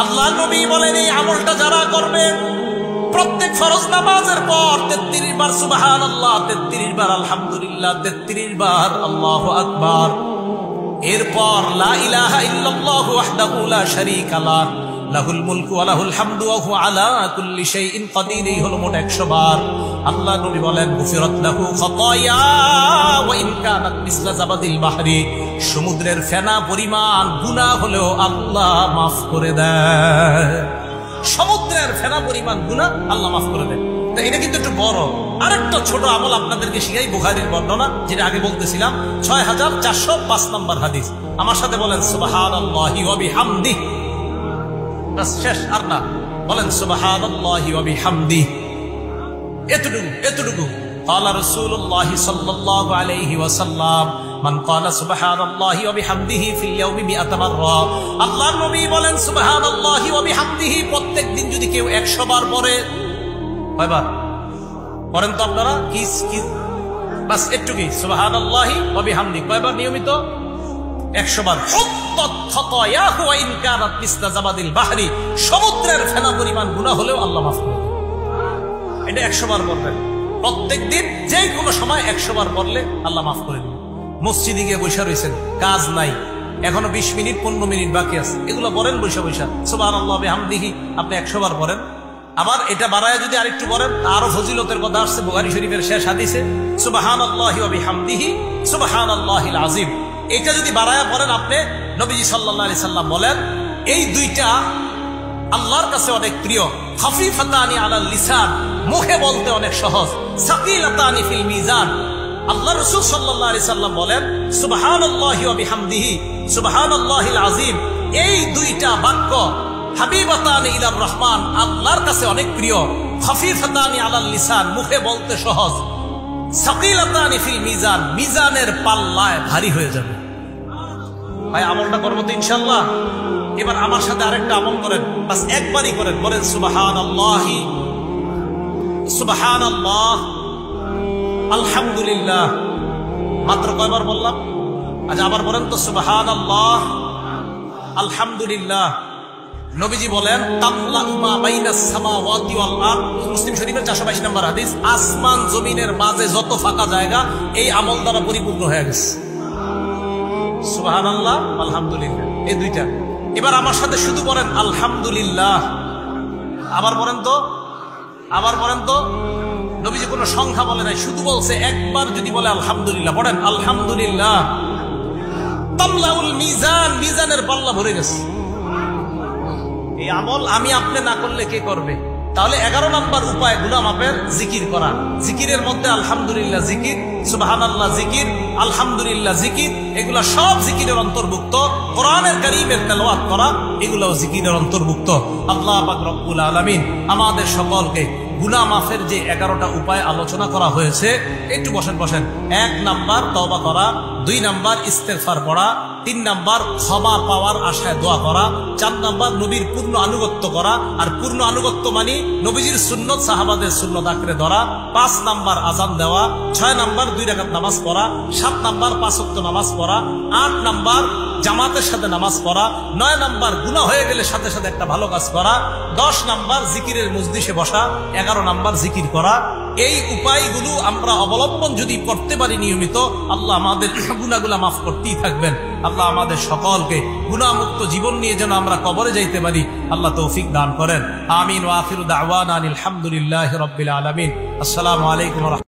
আল্লাহ নবী বলেন এই আমলটা যারা করবে প্রত্যেক ফরজ নামাজের পর 33 বার সুবহানাল্লাহ, 33 বার আলহামদুলিল্লাহ, 33 বার আল্লাহু আকবার, এরপর লা ইলাহা ইল্লাল্লাহু ওয়াহদাহু লা শারীকা লাহু লাহুল মুলকু ওয়া লাহুল হামদু ওয়া হুয়া আলা কুল্লি শাইইন কাদির, এই হলো মোট 100 বার। আল্লাহ নবী বলেন গুফিরাত লাহু খাতায়া ওয়া ইন কানাত মিসলা জাবাদিল বাহরি, সমুদ্রের ফেনা পরিমাণ গুনাহ হলেও আল্লাহ মাফ করে দেয়। সমুদ্রের ফেনা পরিমাণ গুনাহ আল্লাহ মাফ করে দেয়। তো এটা কিন্তু একটু বড়। আরেকটা ছোট আমল আপনাদেরকে শিখাই, বুখারীর বর্ণনা, যেটা আগে বলতেছিলাম 6405 নম্বর হাদিস। আমার সাথে বলেন সুবহানাল্লাহি ওয়া বিহামদিহি। বাস শেষ, আর না, বলেন সুবহানাল্লাহি ওয়া বিহামদিহি। এতটুকু قال رسول الله صلى الله عليه وسلم من قال سبحان الله وبحمده في اليوم 100 مرة। আল্লাহর নবী বলেন সুবহানাল্লাহি ওয়া বিহামদিহি প্রত্যেক দিন যদি কেউ 100 বার পড়ে, কয়বার পড়েন তো আপনারা? কি বাস একটুকুই, সুবহানাল্লাহি ওয়া বিহামদিহি কয়বার নিয়মিত? 100 বার। হুত্তাত খাতায়াহু ওয়া ইন কানাত মিসলা জাবাদিল বাহরি, সমুদ্রের ফেনা পরিমাণ গুনাহ হলেও আল্লাহ মাফ করে দেন। এটা 100 বার পড়বেন প্রত্যেক দিন, যে কোনো সময় 100 বার পড়লে আল্লাহ মাফ করে দিন। মসজিদে গিয়ে বসে রয়েছেন, কাজ নাই, এখনো 20 মিনিট 15 মিনিট বাকি আছে, এগুলো পড়েন বসে বসে সুবহানাল্লাহি ওয়া বিহামদিহি, আপনি 100 বার পড়েন। আবার এটা বাড়ায় যদি আরেকটু পড়েন, আরো ফজিলতের কথা আসছে বুখারী শরীফের শেষ হাদিসে, সুবহানাল্লাহি ওয়া বিহামদিহি সুবহানাল্লাহিল আযীম। এটা যদি বাড়ায় পড়েন আপনি, নবীজি সাল্লাল্লাহু আলাইহি সাল্লাম বলেন এই দুইটা আল্লাহর কাছে অনেক প্রিয়। খাফিফাতানি আলাল লিসান, মুখে বলতে অনেক সহজ। সাকিলাতানি ফিল মিজান, আল্লাহ রাসূল সাল্লাল্লাহু আলাইহি সাল্লাম বলেন সুবহানাল্লাহি ওয়া বিহামদিহি সুবহানাল্লাহিল আযীম, এই দুইটা বাক্য হাবিবাতানি ইলার রহমান, আল্লাহর কাছে অনেক প্রিয়। খাফিফাতানি আলাল লিসান, মুখে বলতে সহজ। সাকিলাতানি ফিল মিজান, মিজানের পাল্লায় ভারী হয়ে যাবে। ভাই আমলটা করবো তো ইনশাআল্লাহ। এবার আমার সাথে আরেকটা আমল করেন, বাস একবারই করেন, বলেন সুবহানাল্লাহি সুবহানাল্লাহ আলহামদুলিল্লাহ। মাত্র কয়বার বললাম? আচ্ছা আবার বলেন তো সুবহানাল্লাহ আলহামদুলিল্লাহ। নবীজি বলেন তামলাউ মা বাইনাস সামাওয়াতি ওয়াল আরদ, মুসলিম শরীফের 422 নম্বর হাদিস, আসমান জমিনের মাঝে যত ফাঁকা জায়গা এই আমল দ্বারা পরিপূর্ণ হয়ে গেছে। সুবহানাল্লাহ আলহামদুলিল্লাহ, এই দুইটা। এবার আমার সাথে শুধু বলেন আলহামদুলিল্লাহ। আবার বলেন তো নবীজি কোনো সংখ্যা বলে নাই, শুধু বলছে একবার যদি বলে আলহামদুলিল্লাহ, পড়েন আলহামদুলিল্লাহ। তামলাউল মিজান, মিজানের পাল্লা ভরে গেছে। এই আমল আমি আপনি না করলে কে করবে? তাহলে 11 নম্বর উপায় গুনাহ মাফের জিকির করা। জিকিরের মধ্যে আলহামদুলিল্লাহ জিকির, সুবহানাল্লাহ জিকির, আলহামদুলিল্লাহ জিকির, এগুলা সব জিকিরের অন্তর্ভুক্ত। কোরআনের কারীমের তেলাওয়াত করা, এগুলাও জিকিরের অন্তর্ভুক্ত। আল্লাহ পাক রব্বুল আলামিন আমাদের সকলকে গুনাহ মাফের যে 11টা উপায় আলোচনা করা হয়েছে, একটু বসেন। 1 নাম্বার তওবা করা, 2 নাম্বার ইস্তেগফার পড়া, 3 নাম্বার ক্ষমা পাওয়ার আশায় দোয়া করা, 4 নাম্বার নবীর পূর্ণ আনুগত্য করা, আর পূর্ণ আনুগত্য মানে নবীজির সুন্নত সাহাবাদের সুন্নত আঁকড়ে ধরা, 5 নাম্বার আযান দেওয়া, 6 নাম্বার 2 রাকাত নামাজ পড়া, 7 নাম্বার 5 ওয়াক্ত নামাজ পড়া, 8 নাম্বার জামাতের সাথে নামাজ পড়া, 9 নাম্বার গুনাহ হয়ে গেলে সাথে সাথে একটা ভালো কাজ করা, 10 নাম্বার জিকিরের মজলিসে বসা, 11 নাম্বার জিকির করা। এই উপায়গুলো আমরা অবলম্বন যদি করতে পারি নিয়মিত, আল্লাহ আমাদের গুনাহগুলো মাফ করতেই থাকবেন। আল্লাহ আমাদের সকলকে গুনাহমুক্ত জীবন নিয়ে যেন আমরা কবরে যাইতে পারি, আল্লাহ তৌফিক দান করেন। আমিন ওয়া আখিরু দাওয়ানা আলহামদুলিল্লাহি রাব্বিল আলামিন। আসসালামু আলাইকুম।